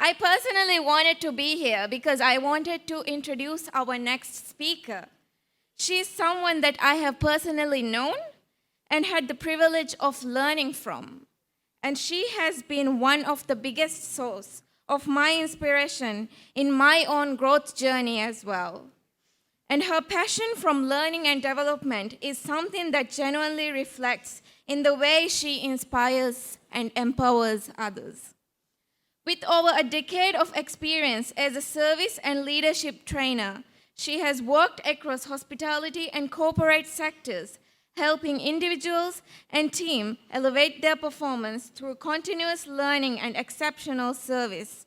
I personally wanted to be here because I wanted to introduce our next speaker. She's someone that I have personally known and had the privilege of learning from. And she has been one of the biggest source of my inspiration in my own growth journey as well. And her passion from learning and development is something that genuinely reflects in the way she inspires and empowers others. With over a decade of experience as a service and leadership trainer, she has worked across hospitality and corporate sectors, helping individuals and teams elevate their performance through continuous learning and exceptional service.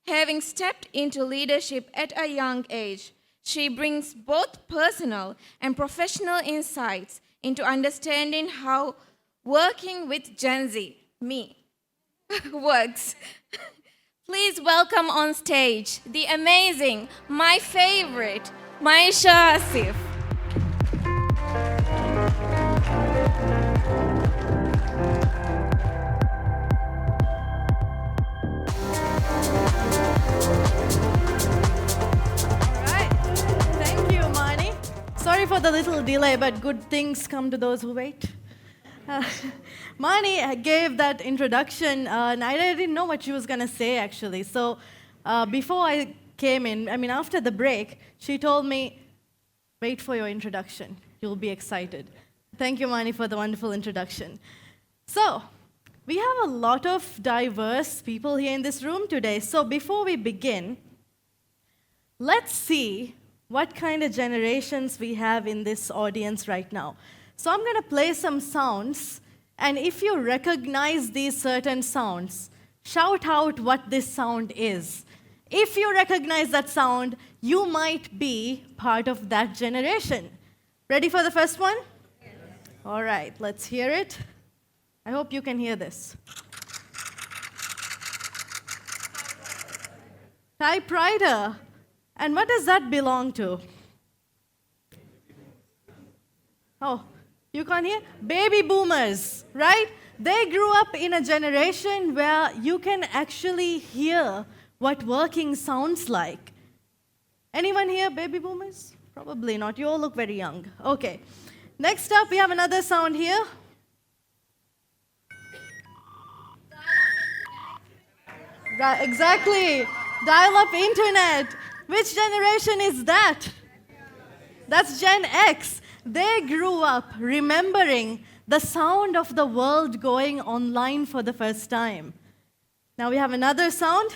Having stepped into leadership at a young age, she brings both personal and professional insights into understanding how working with Gen Z, me, works. Please welcome on stage the amazing, my favorite, Maeesha Asif. Sorry for the little delay, but good things come to those who wait. Mani gave that introduction, and I didn't know what she was going to say, actually. So before I came in, after the break, she told me, wait for your introduction. You'll be excited. Thank you, Mani, for the wonderful introduction. So we have a lot of diverse people here in this room today. So before we begin, let's see what kind of generations we have in this audience right now. So I'm going to play some sounds, and if you recognize these certain sounds, shout out what this sound is. If you recognize that sound, you might be part of that generation. Ready for the first one? Yes. All right, let's hear it. I hope you can hear this. Typewriter. And what does that belong to? Oh, you can't hear? Baby boomers, right? They grew up in a generation where you can actually hear what working sounds like. Anyone here, baby boomers? Probably not. You all look very young. Okay. Next up, we have another sound here. Right, exactly. Dial-up internet. Which generation is that? That's Gen X. They grew up remembering the sound of the world going online for the first time. Now we have another sound.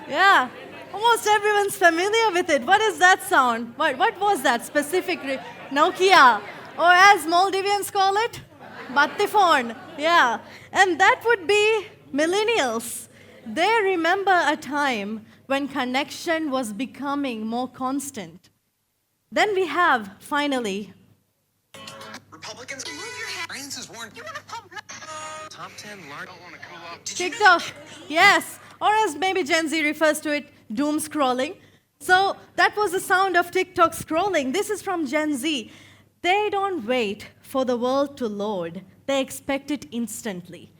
Yeah, almost everyone's familiar with it. What is that sound? What was that specifically? Nokia, or as Maldivians call it, Battifon. Yeah, and that would be millennials. They remember a time when connection was becoming more constant. Then we have, finally, Republicans, move your head. Brains is warned. You want to pump top 10 large. Don't want to cool up. TikTok. Yes, or as maybe Gen Z refers to it, doom scrolling. So that was the sound of TikTok scrolling. This is from Gen Z. They don't wait for the world to load. They expect it instantly.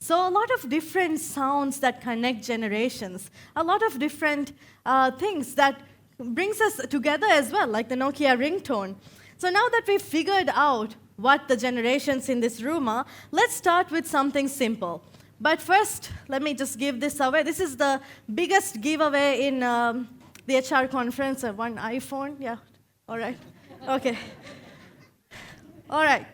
So a lot of different sounds that connect generations, a lot of different things that brings us together as well, like the Nokia ringtone. So now that we've figured out what the generations in this room are, let's start with something simple. But first, let me just give this away. This is the biggest giveaway in the HR conference. One iPhone, yeah, all right, okay. All right,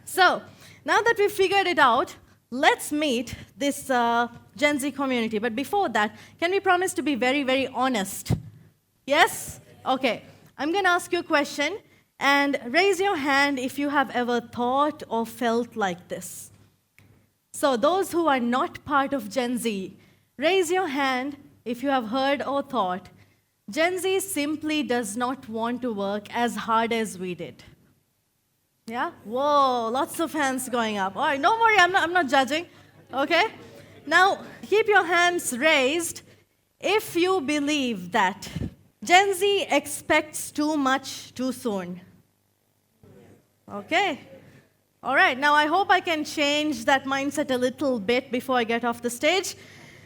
so now that we've figured it out, let's meet this Gen Z community. But before that, can we promise to be very, very honest? Yes? Okay. I'm going to ask you a question, and raise your hand if you have ever thought or felt like this. So those who are not part of Gen Z, raise your hand if you have heard or thought, Gen Z simply does not want to work as hard as we did. Yeah? Whoa, lots of hands going up. All right, don't worry, I'm not judging. Okay? Now, keep your hands raised if you believe that Gen Z expects too much too soon. Okay? All right, now I hope I can change that mindset a little bit before I get off the stage.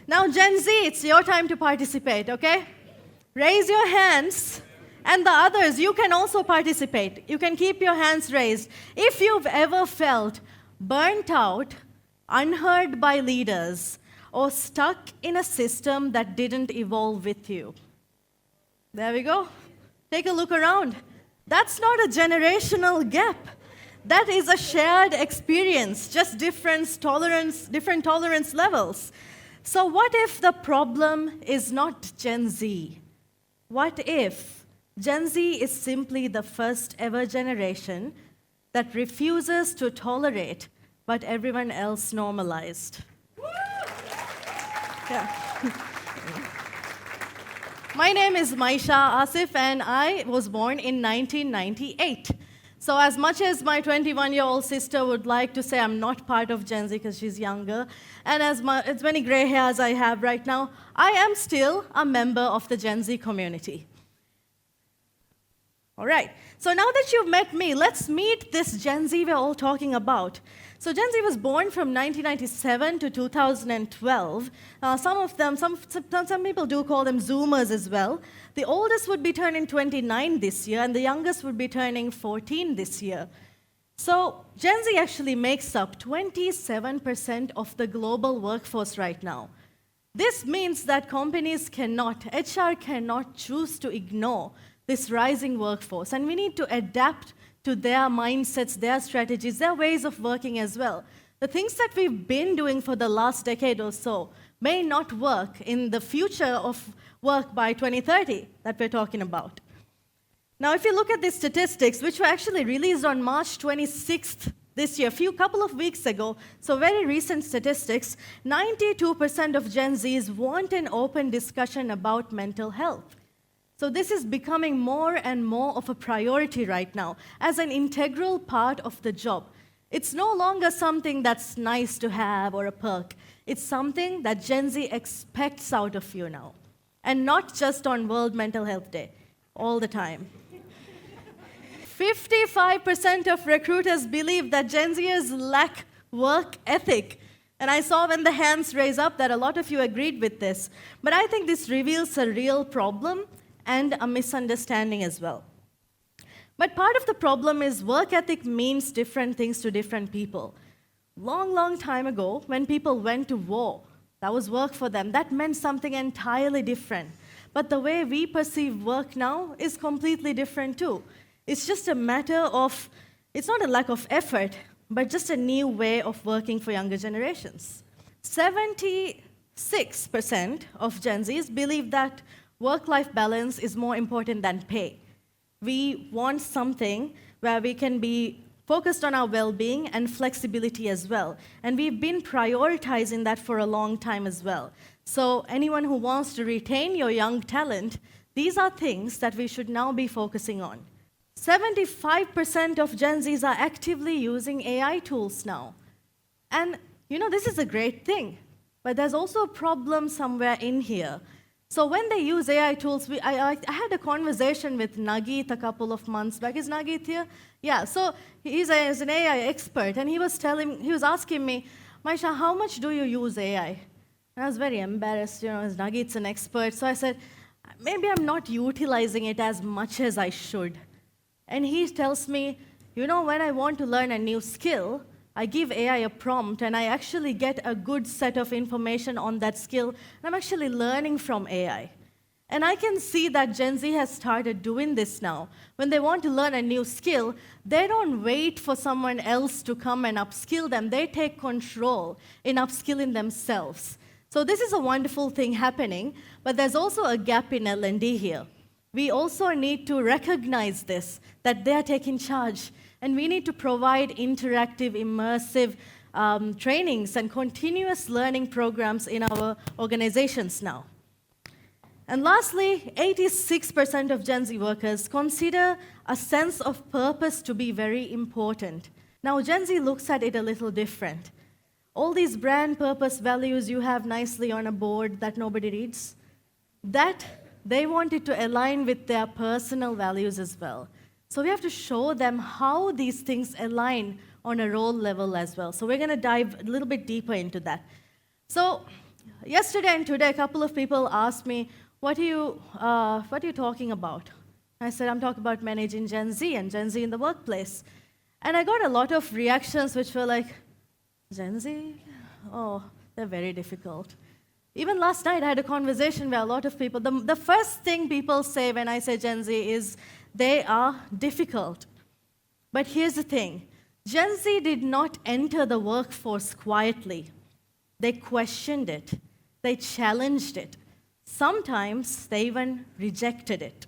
Now, Gen Z, it's your time to participate, okay? Raise your hands, and the others, you can also participate. You can keep your hands raised. If you've ever felt burnt out, unheard by leaders, or stuck in a system that didn't evolve with you. There we go. Take a look around. That's not a generational gap. That is a shared experience, just different tolerance levels. So what if the problem is not Gen Z? What if Gen Z is simply the first ever generation that refuses to tolerate what everyone else normalized? Yeah. My name is Maeesha Asif, and I was born in 1998. So as much as my 21-year-old sister would like to say I'm not part of Gen Z because she's younger, and as many gray hairs I have right now, I am still a member of the Gen Z community. All right, so now that you've met me, let's meet this Gen Z we're all talking about. So Gen Z was born from 1997 to 2012. Some people do call them Zoomers as well. The oldest would be turning 29 this year, and the youngest would be turning 14 this year. So Gen Z actually makes up 27% of the global workforce right now. This means that companies HR cannot choose to ignore this rising workforce, and we need to adapt to their mindsets, their strategies, their ways of working as well. The things that we've been doing for the last decade or so may not work in the future of work by 2030 that we're talking about. Now, if you look at these statistics, which were actually released on March 26th this year, couple of weeks ago, so very recent statistics, 92% of Gen Zs want an open discussion about mental health. So this is becoming more and more of a priority right now as an integral part of the job. It's no longer something that's nice to have or a perk. It's something that Gen Z expects out of you now. And not just on World Mental Health Day, all the time. 55% of recruiters believe that Gen Zers lack work ethic. And I saw when the hands raised up that a lot of you agreed with this. But I think this reveals a real problem and a misunderstanding as well. But part of the problem is work ethic means different things to different people. Long time ago, when people went to war, that was work for them. That meant something entirely different. But the way we perceive work now is completely different too. It's just a matter of, it's not a lack of effort, but just a new way of working for younger generations. 76% of Gen Zs believe that work-life balance is more important than pay. We want something where we can be focused on our well-being and flexibility as well. And we've been prioritizing that for a long time as well. So anyone who wants to retain your young talent, these are things that we should now be focusing on. 75% of Gen Zs are actively using AI tools now. And this is a great thing, but there's also a problem somewhere in here. So when they use AI tools, I had a conversation with Nagit a couple of months back. Is Nagit here? Yeah, so he's an AI expert, and he was asking me, Maeesha, how much do you use AI? And I was very embarrassed, as Nagit's an expert. So I said, maybe I'm not utilizing it as much as I should. And he tells me, when I want to learn a new skill, I give AI a prompt, and I actually get a good set of information on that skill, and I'm actually learning from AI. And I can see that Gen Z has started doing this now. When they want to learn a new skill, they don't wait for someone else to come and upskill them. They take control in upskilling themselves. So this is a wonderful thing happening, but there's also a gap in L&D here. We also need to recognize this, that they are taking charge. And we need to provide interactive, immersive trainings and continuous learning programs in our organizations now. And lastly, 86% of Gen Z workers consider a sense of purpose to be very important. Now, Gen Z looks at it a little different. All these brand purpose values you have nicely on a board that nobody reads, that they want it to align with their personal values as well. So we have to show them how these things align on a role level as well. So we're going to dive a little bit deeper into that. So yesterday and today, a couple of people asked me, what are you talking about? I said, I'm talking about managing Gen Z and Gen Z in the workplace. And I got a lot of reactions which were like, Gen Z? Oh, they're very difficult. Even last night, I had a conversation where a lot of people, the first thing people say when I say Gen Z is, they are difficult. But here's the thing. Gen Z did not enter the workforce quietly. They questioned it. They challenged it. Sometimes they even rejected it.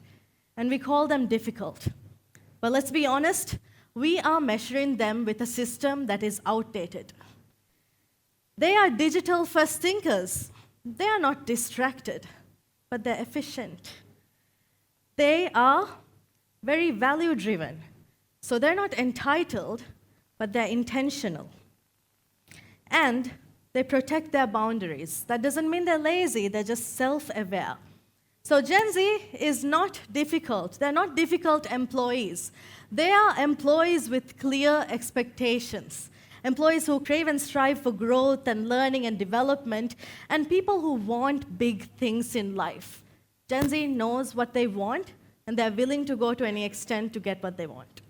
And we call them difficult. But let's be honest, we are measuring them with a system that is outdated. They are digital-first thinkers. They are not distracted, but they're efficient. They are very value-driven. So they're not entitled, but they're intentional. And they protect their boundaries. That doesn't mean they're lazy, they're just self-aware. So Gen Z is not difficult. They're not difficult employees. They are employees with clear expectations. Employees who crave and strive for growth and learning and development, and people who want big things in life. Gen Z knows what they want, and they're willing to go to any extent to get what they want.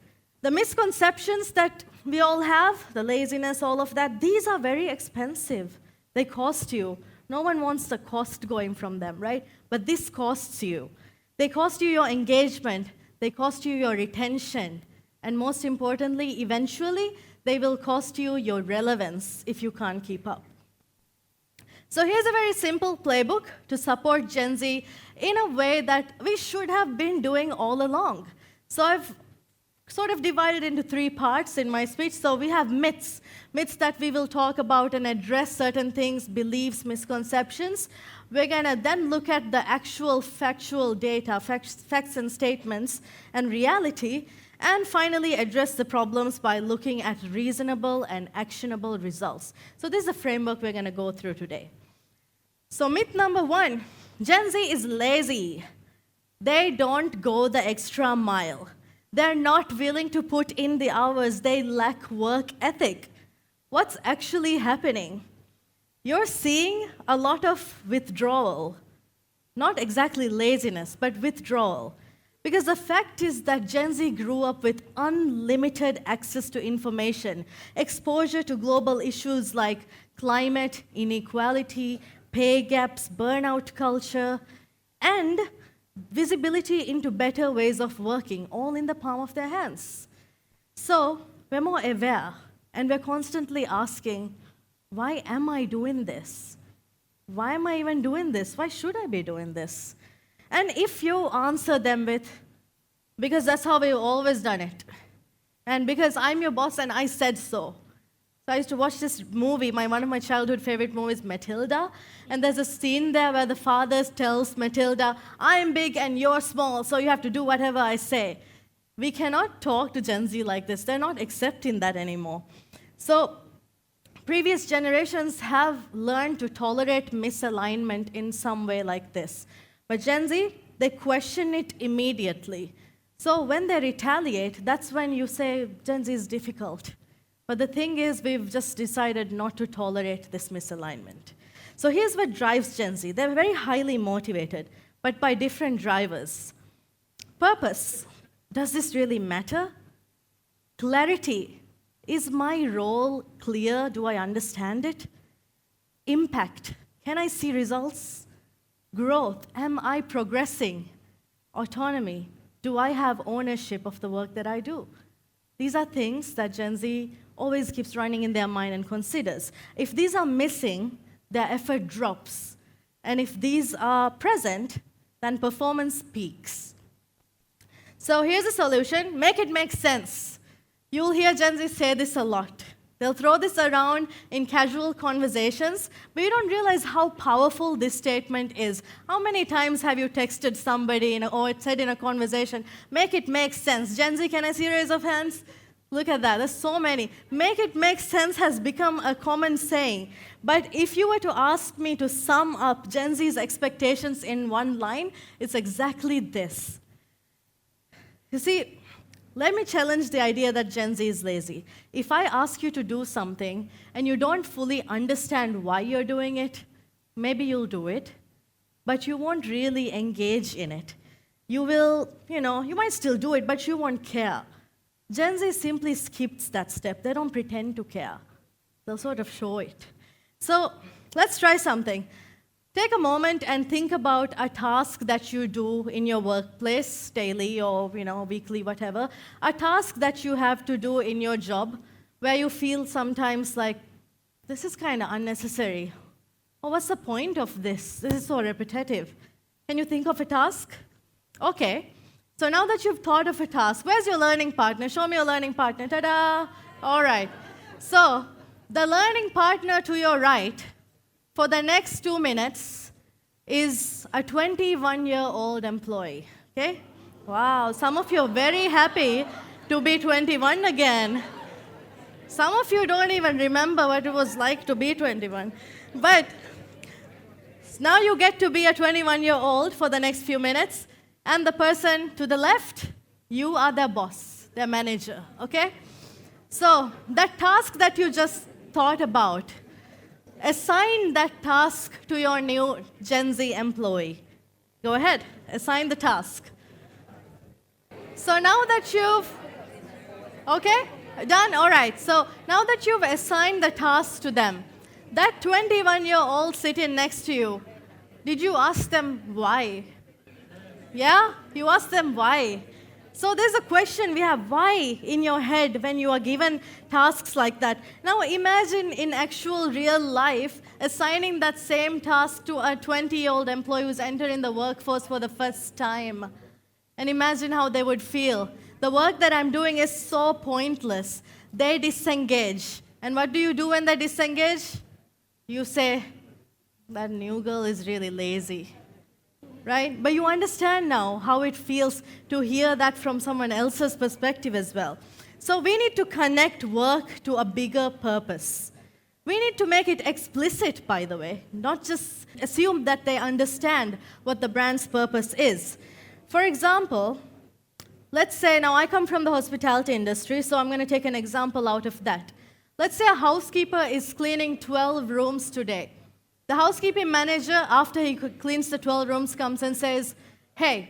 The misconceptions that we all have, the laziness, all of that, these are very expensive. They cost you. No one wants the cost going from them, right? But this costs you. They cost you your engagement. They cost you your retention. And most importantly, eventually, they will cost you your relevance if you can't keep up. So here's a very simple playbook to support Gen Z in a way that we should have been doing all along. So I've sort of divided into 3 parts in my speech. So we have myths that we will talk about and address certain things, beliefs, misconceptions. We're going to then look at the actual factual data, facts and statements, and reality. And finally, address the problems by looking at reasonable and actionable results. So this is the framework we're going to go through today. So myth number 1, Gen Z is lazy. They don't go the extra mile. They're not willing to put in the hours. They lack work ethic. What's actually happening? You're seeing a lot of withdrawal. Not exactly laziness, but withdrawal. Because the fact is that Gen Z grew up with unlimited access to information, exposure to global issues like climate, inequality, pay gaps, burnout culture, and visibility into better ways of working, all in the palm of their hands. So we're more aware, and we're constantly asking, why am I doing this? Why am I even doing this? Why should I be doing this? And if you answer them with, because that's how we've always done it, and because I'm your boss and I said so. So I used to watch this movie, one of my childhood favorite movies, Matilda, and there's a scene there where the father tells Matilda, I'm big and you're small, so you have to do whatever I say. We cannot talk to Gen Z like this. They're not accepting that anymore. So previous generations have learned to tolerate misalignment in some way like this. But Gen Z, they question it immediately. So when they retaliate, that's when you say Gen Z is difficult. But the thing is, we've just decided not to tolerate this misalignment. So here's what drives Gen Z. They're very highly motivated, but by different drivers. Purpose. Does this really matter? Clarity. Is my role clear? Do I understand it? Impact. Can I see results? Growth. Am I progressing? Autonomy. Do I have ownership of the work that I do? These are things that Gen Z always keeps running in their mind and considers. If these are missing, their effort drops. And if these are present, then performance peaks. So here's a solution. Make it make sense. You'll hear Gen Z say this a lot. They'll throw this around in casual conversations, but you don't realize how powerful this statement is. How many times have you texted somebody or said in a conversation, make it make sense? Gen Z, can I see a raise of hands? Look at that, there's so many. Make it make sense has become a common saying. But if you were to ask me to sum up Gen Z's expectations in one line, it's exactly this. You see, Let me challenge the idea that Gen Z is lazy. If I ask you to do something and you don't fully understand why you're doing it, maybe you'll do it, but you won't really engage in it. You will, you might still do it, but you won't care. Gen Z simply skips that step. They don't pretend to care. They'll sort of show it. So let's try something. Take a moment and think about a task that you do in your workplace, daily or weekly, whatever. A task that you have to do in your job where you feel sometimes like, this is kind of unnecessary. Or what's the point of this? This is so repetitive. Can you think of a task? Okay. So now that you've thought of a task, where's your learning partner? Show me your learning partner. Ta-da! All right. So the learning partner to your right for the next 2 minutes is a 21-year-old employee, okay? Wow, some of you are very happy to be 21 again. Some of you don't even remember what it was like to be 21. But now you get to be a 21-year-old for the next few minutes, and the person to the left, you are their boss, their manager, okay? So that task that you just thought about, assign that task to your new Gen Z employee. Go ahead, assign the task. So now that okay, done? All right, so now that you've assigned the task to them, that 21-year-old sitting next to you, did you ask them why? Yeah, you asked them why. So there's a question we have, why, in your head when you are given tasks like that. Now imagine in actual real life assigning that same task to a 20-year-old employee who's entering the workforce for the first time. And imagine how they would feel. The work that I'm doing is so pointless. They disengage. And what do you do when they disengage? You say, that new girl is really lazy. Right? But you understand now how it feels to hear that from someone else's perspective as well. So we need to connect work to a bigger purpose. We need to make it explicit, by the way, not just assume that they understand what the brand's purpose is. For example, let's say, now I come from the hospitality industry, so I'm going to take an example out of that. Let's say a housekeeper is cleaning 12 rooms today. The housekeeping manager, after he cleans the 12 rooms, comes and says, hey,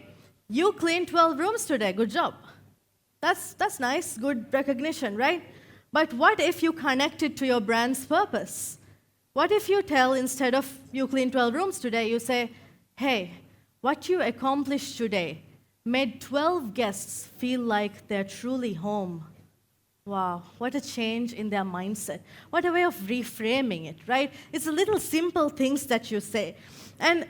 you cleaned 12 rooms today, good job. That's nice, good recognition, right? But what if you connect it to your brand's purpose? What if you tell, instead of you clean 12 rooms today, you say, hey, what you accomplished today made 12 guests feel like they're truly home. Wow, what a change in their mindset. What a way of reframing it, right? It's the little simple things that you say. And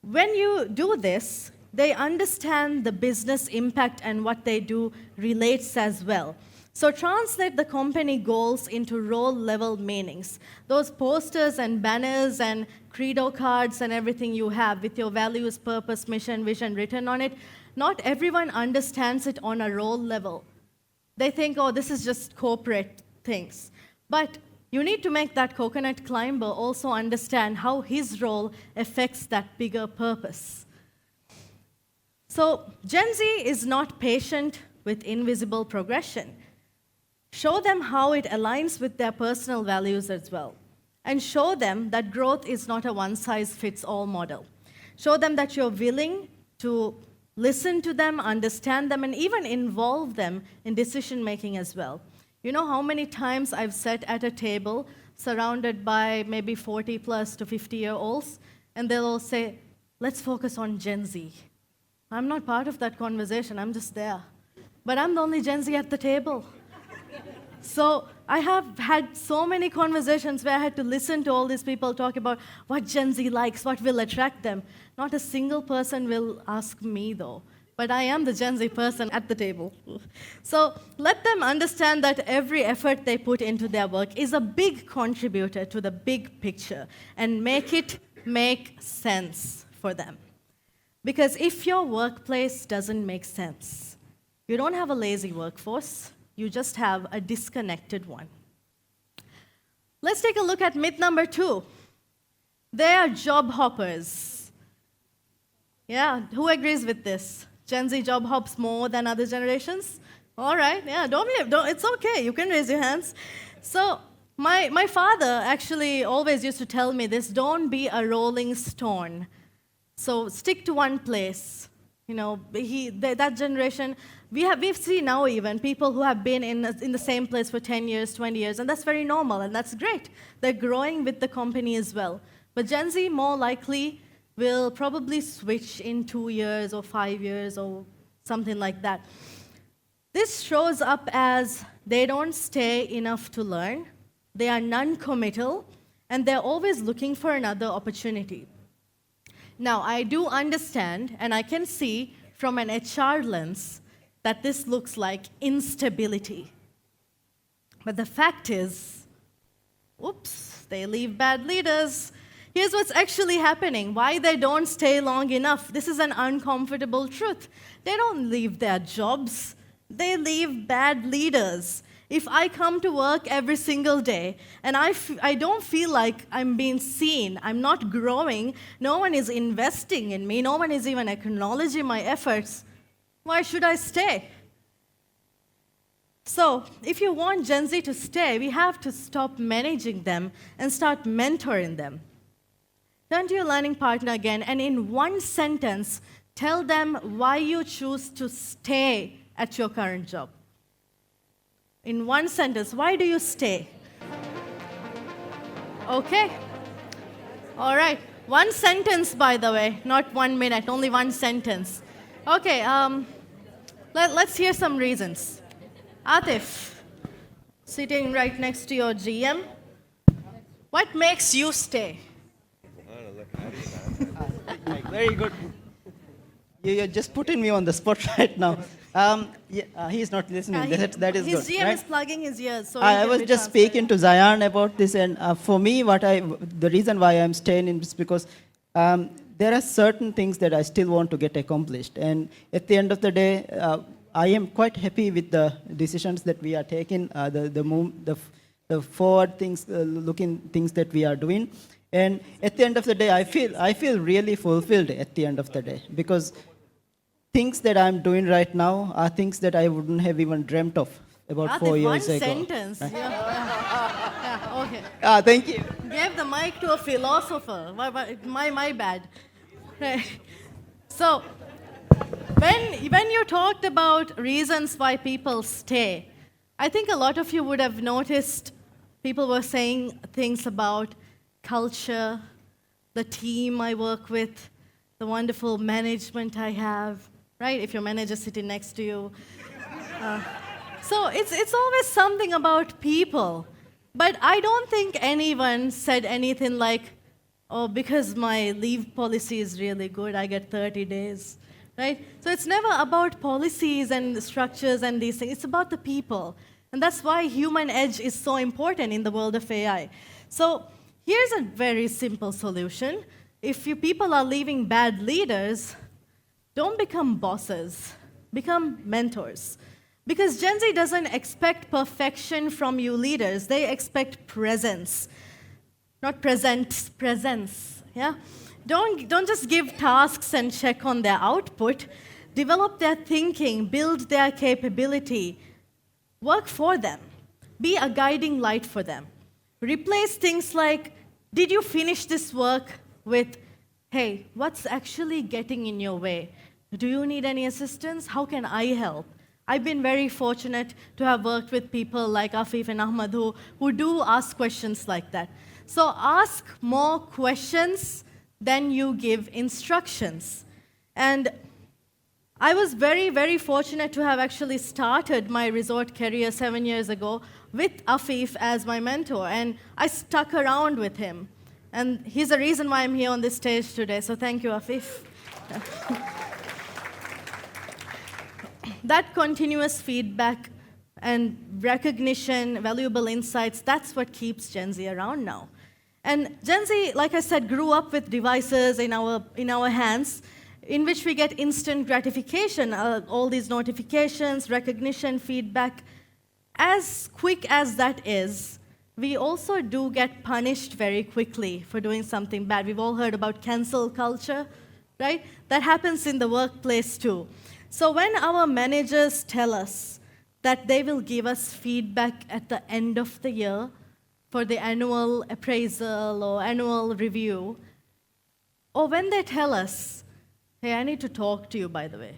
when you do this, they understand the business impact and what they do relates as well. So translate the company goals into role-level meanings. Those posters and banners and credo cards and everything you have with your values, purpose, mission, vision written on it, not everyone understands it on a role level. They think, oh, this is just corporate things. But you need to make that coconut climber also understand how his role affects that bigger purpose. So Gen Z is not patient with invisible progression. Show them how it aligns with their personal values as well. And show them that growth is not a one-size-fits-all model. Show them that you're willing to listen to them, understand them, and even involve them in decision-making as well. You know how many times I've sat at a table surrounded by maybe 40 plus to 50-year-olds, and they'll all say, let's focus on Gen Z. I'm not part of that conversation, I'm just there. But I'm the only Gen Z at the table. So I have had so many conversations where I had to listen to all these people talk about what Gen Z likes, what will attract them. Not a single person will ask me, though. But I am the Gen Z person at the table. So let them understand that every effort they put into their work is a big contributor to the big picture, and make it make sense for them. Because if your workplace doesn't make sense, you don't have a lazy workforce, you just have a disconnected one. Let's take a look at myth number 2. They are job hoppers. Yeah, who agrees with this? Gen Z job hops more than other generations? All right, yeah, it's okay, you can raise your hands. So, my father actually always used to tell me this, don't be a rolling stone. So, stick to one place. You know, that generation, we've seen now even people who have been in the same place for 10 years, 20 years, and that's very normal, and that's great. They're growing with the company as well. But Gen Z more likely will probably switch in 2 years or 5 years or something like that. This shows up as they don't stay enough to learn, they are non-committal, and they're always looking for another opportunity. Now, I do understand, and I can see from an HR lens, that this looks like instability. But the fact is, oops, they leave bad leaders. Here's what's actually happening, why they don't stay long enough. This is an uncomfortable truth. They don't leave their jobs. They leave bad leaders. If I come to work every single day and I don't feel like I'm being seen, I'm not growing, no one is investing in me, no one is even acknowledging my efforts, why should I stay? So, if you want Gen Z to stay, we have to stop managing them and start mentoring them. Turn to your learning partner again, and in one sentence, tell them why you choose to stay at your current job. In one sentence, why do you stay? Okay. All right. One sentence, by the way, not 1 minute, only one sentence. Okay, let's hear some reasons. Atif, sitting right next to your GM, what makes you stay? Very good. You're just putting me on the spot right now. He's not listening. That is his good. GM right? is plugging his ears. So I was just speaking to Zion about this, and for me, the reason why I'm staying in is because there are certain things that I still want to get accomplished. And at the end of the day, I am quite happy with the decisions that we are taking, the forward things, looking things that we are doing. And at the end of the day, I feel really fulfilled at the end of the day, because things that I'm doing right now are things that I wouldn't have even dreamt of about Atif, 4 years ago. one sentence. Right? Yeah, okay. Thank you. Gave the mic to a philosopher. My bad. Right. So, when you talked about reasons why people stay, I think a lot of you would have noticed people were saying things about culture, the team I work with, the wonderful management I have, right? If your manager's sitting next to you. So it's always something about people. But I don't think anyone said anything like, oh, because my leave policy is really good, I get 30 days, right? So it's never about policies and structures and these things. It's about the people. And that's why human edge is so important in the world of AI. So here's a very simple solution. If you people are leaving bad leaders, don't become bosses, become mentors. Because Gen Z doesn't expect perfection from you leaders, they expect presence. Not present, presence, yeah? Don't just give tasks and check on their output. Develop their thinking, build their capability. Work for them. Be a guiding light for them. Replace things like, did you finish this work, with, hey, what's actually getting in your way? Do you need any assistance? How can I help? I've been very fortunate to have worked with people like Afif and Ahmad who do ask questions like that. So ask more questions than you give instructions. And I was very, very fortunate to have actually started my resort career 7 years ago with Afif as my mentor, and I stuck around with him. And he's the reason why I'm here on this stage today, so thank you, Afif. That continuous feedback and recognition, valuable insights, that's what keeps Gen Z around now. And Gen Z, like I said, grew up with devices in our hands in which we get instant gratification, all these notifications, recognition, feedback. As quick as that is, we also do get punished very quickly for doing something bad. We've all heard about cancel culture, right? That happens in the workplace too. So when our managers tell us that they will give us feedback at the end of the year for the annual appraisal or annual review, or when they tell us, hey, I need to talk to you, by the way,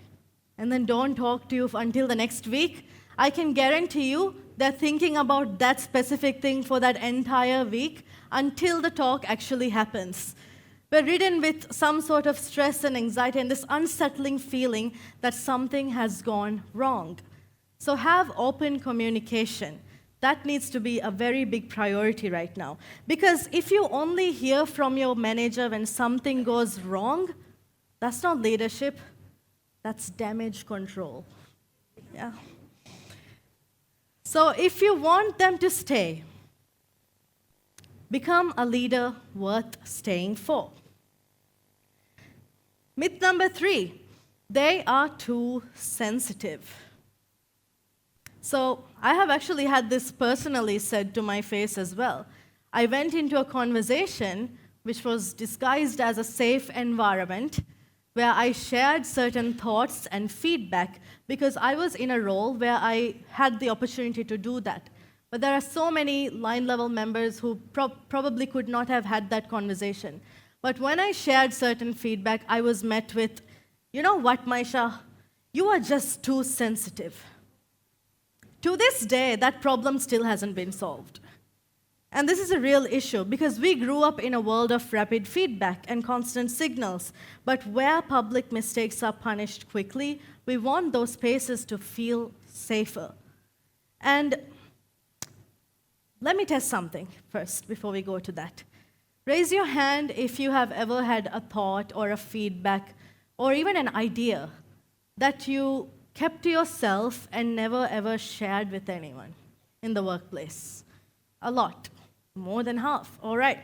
and then don't talk to you until the next week, I can guarantee you they're thinking about that specific thing for that entire week until the talk actually happens. We're ridden with some sort of stress and anxiety and this unsettling feeling that something has gone wrong. So have open communication. That needs to be a very big priority right now. Because if you only hear from your manager when something goes wrong, that's not leadership, that's damage control. Yeah. So if you want them to stay, become a leader worth staying for. Myth number 3, they are too sensitive. So I have actually had this personally said to my face as well. I went into a conversation which was disguised as a safe environment where I shared certain thoughts and feedback because I was in a role where I had the opportunity to do that. But there are so many line-level members who probably could not have had that conversation. But when I shared certain feedback, I was met with, you know what, Maeesha, you are just too sensitive. To this day, that problem still hasn't been solved. And this is a real issue because we grew up in a world of rapid feedback and constant signals. But where public mistakes are punished quickly, we want those spaces to feel safer. And let me test something first before we go to that. Raise your hand if you have ever had a thought or a feedback or even an idea that you kept to yourself and never ever shared with anyone in the workplace. A lot. More than half. All right.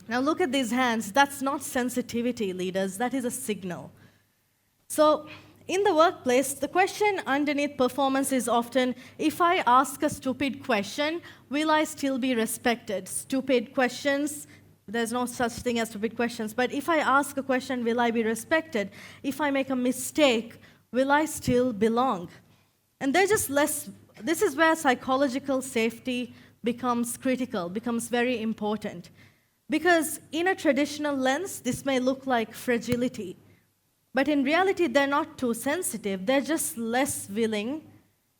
Now look at these hands. That's not sensitivity, leaders. That is a signal. So in the workplace, the question underneath performance is often, if I ask a stupid question, will I still be respected? Stupid questions, there's no such thing as stupid questions, but if I ask a question, will I be respected? If I make a mistake, will I still belong? And they're just less, this is where psychological safety becomes critical, becomes very important. Because in a traditional lens, this may look like fragility. But in reality, they're not too sensitive. They're just less willing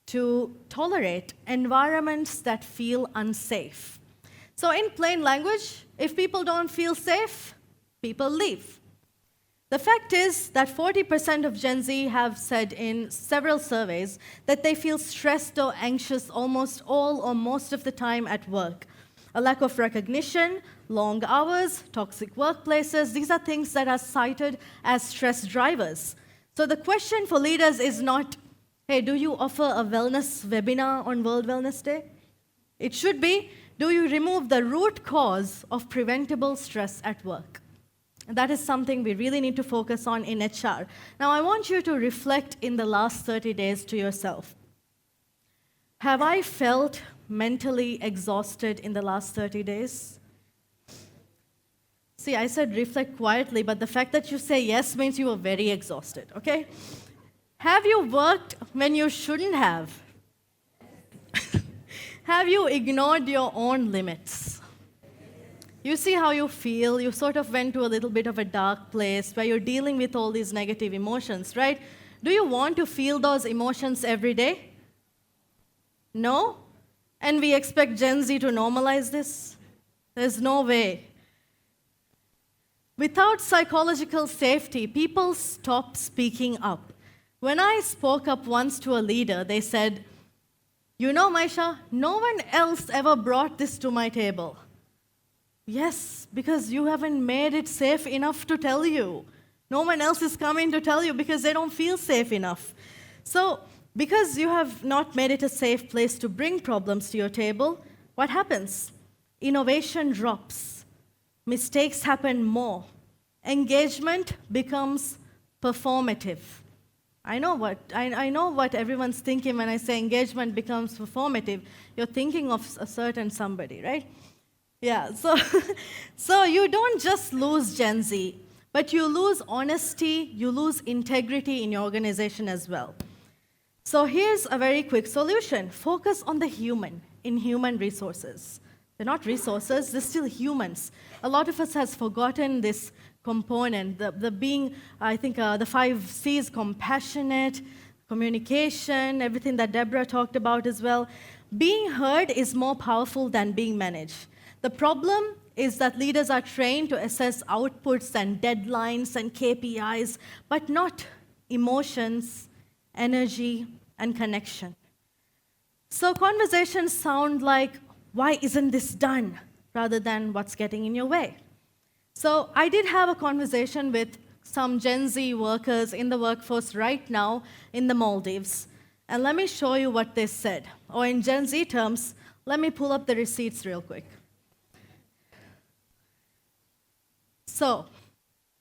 to tolerate environments that feel unsafe. So in plain language, if people don't feel safe, people leave. The fact is that 40% of Gen Z have said in several surveys that they feel stressed or anxious almost all or most of the time at work. A lack of recognition, long hours, toxic workplaces, these are things that are cited as stress drivers. So the question for leaders is not, hey, do you offer a wellness webinar on World Wellness Day? It should be, do you remove the root cause of preventable stress at work? And that is something we really need to focus on in HR. Now, I want you to reflect in the last 30 days to yourself. Have I felt mentally exhausted in the last 30 days? See, I said reflect quietly, but the fact that you say yes means you are very exhausted, okay? Have you worked when you shouldn't have? Have you ignored your own limits? You see how you feel, you sort of went to a little bit of a dark place where you're dealing with all these negative emotions, right? Do you want to feel those emotions every day? No? And we expect Gen Z to normalize this? There's no way. Without psychological safety, people stop speaking up. When I spoke up once to a leader, they said, you know, Maeesha, no one else ever brought this to my table. Yes, because you haven't made it safe enough to tell you. No one else is coming to tell you because they don't feel safe enough. So, because you have not made it a safe place to bring problems to your table, what happens? Innovation drops. Mistakes happen more. Engagement becomes performative. I know what everyone's thinking when I say engagement becomes performative. You're thinking of a certain somebody, right? Yeah, so you don't just lose Gen Z, but you lose honesty, you lose integrity in your organization as well. So here's a very quick solution. Focus on the human in human resources. They're not resources, they're still humans. A lot of us has forgotten this component, the being, I think the 5 C's, compassionate, communication, everything that Deborah talked about as well. Being heard is more powerful than being managed. The problem is that leaders are trained to assess outputs and deadlines and KPIs, but not emotions, energy, and connection. So conversations sound like, why isn't this done, rather than what's getting in your way. So I did have a conversation with some Gen Z workers in the workforce right now in the Maldives. And let me show you what they said. Or in Gen Z terms, let me pull up the receipts real quick. So,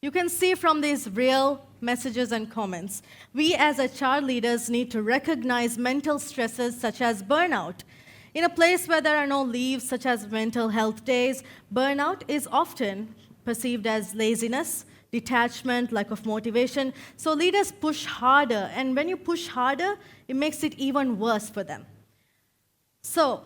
you can see from these real messages and comments, we as HR leaders need to recognize mental stresses such as burnout. In a place where there are no leaves such as mental health days, burnout is often perceived as laziness, detachment, lack of motivation. So leaders push harder, and when you push harder, it makes it even worse for them. So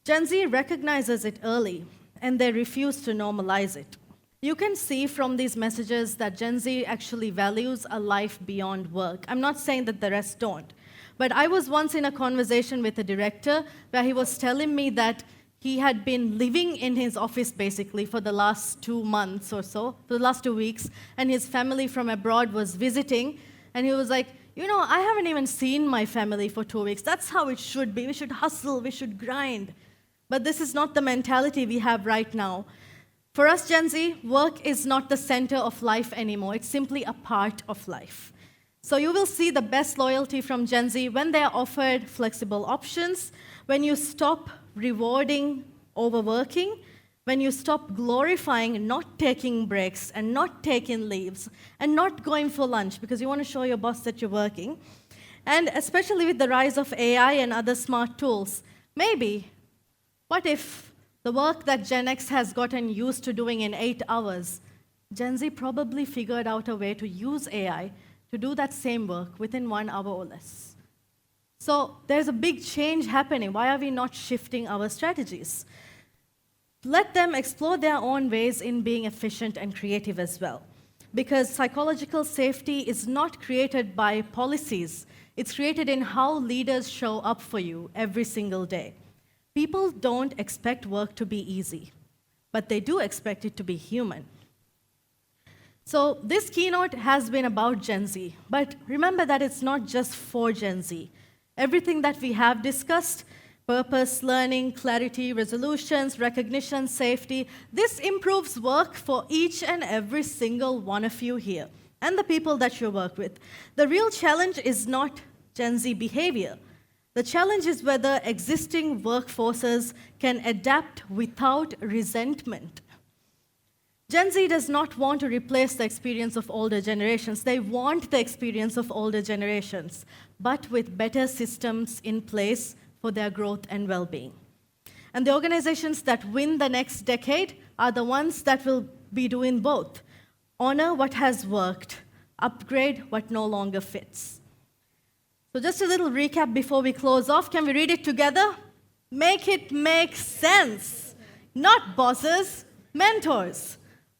Gen Z recognizes it early, and they refuse to normalize it. You can see from these messages that Gen Z actually values a life beyond work. I'm not saying that the rest don't. But I was once in a conversation with a director where he was telling me that he had been living in his office basically for the last 2 months or so, for the last 2 weeks, and his family from abroad was visiting, and he was like, I haven't even seen my family for 2 weeks. That's how it should be. We should hustle, we should grind. But this is not the mentality we have right now. For us Gen Z, work is not the center of life anymore. It's simply a part of life. So you will see the best loyalty from Gen Z when they are offered flexible options, when you stop rewarding overworking, when you stop glorifying not taking breaks and not taking leaves and not going for lunch because you want to show your boss that you're working. And especially with the rise of AI and other smart tools, maybe, what if the work that Gen X has gotten used to doing in 8 hours, Gen Z probably figured out a way to use AI to do that same work within 1 hour or less. So there's a big change happening. Why are we not shifting our strategies? Let them explore their own ways in being efficient and creative as well. Because psychological safety is not created by policies. It's created in how leaders show up for you every single day. People don't expect work to be easy, but they do expect it to be human. So this keynote has been about Gen Z, but remember that it's not just for Gen Z. Everything that we have discussed, purpose, learning, clarity, resolutions, recognition, safety, this improves work for each and every single one of you here, and the people that you work with. The real challenge is not Gen Z behavior. The challenge is whether existing workforces can adapt without resentment. Gen Z does not want to replace the experience of older generations. They want the experience of older generations, but with better systems in place for their growth and well-being. And the organizations that win the next decade are the ones that will be doing both. Honor what has worked, upgrade what no longer fits. So just a little recap before we close off. Can we read it together? Make it make sense. Not bosses, mentors.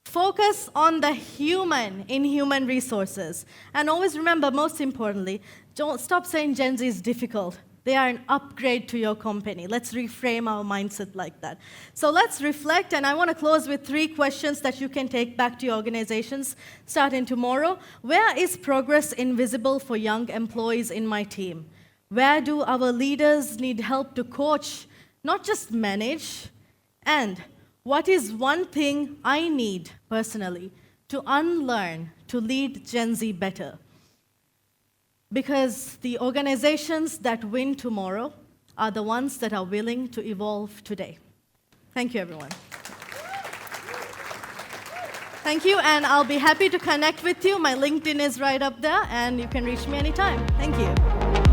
Focus on the human in human resources. And always remember, most importantly, don't stop saying Gen Z is difficult. They are an upgrade to your company. Let's reframe our mindset like that. So let's reflect, and I want to close with 3 questions that you can take back to your organizations starting tomorrow. Where is progress invisible for young employees in my team? Where do our leaders need help to coach, not just manage? And what is one thing I need personally to unlearn to lead Gen Z better? Because the organizations that win tomorrow are the ones that are willing to evolve today. Thank you, everyone. Thank you, and I'll be happy to connect with you. My LinkedIn is right up there, and you can reach me anytime. Thank you.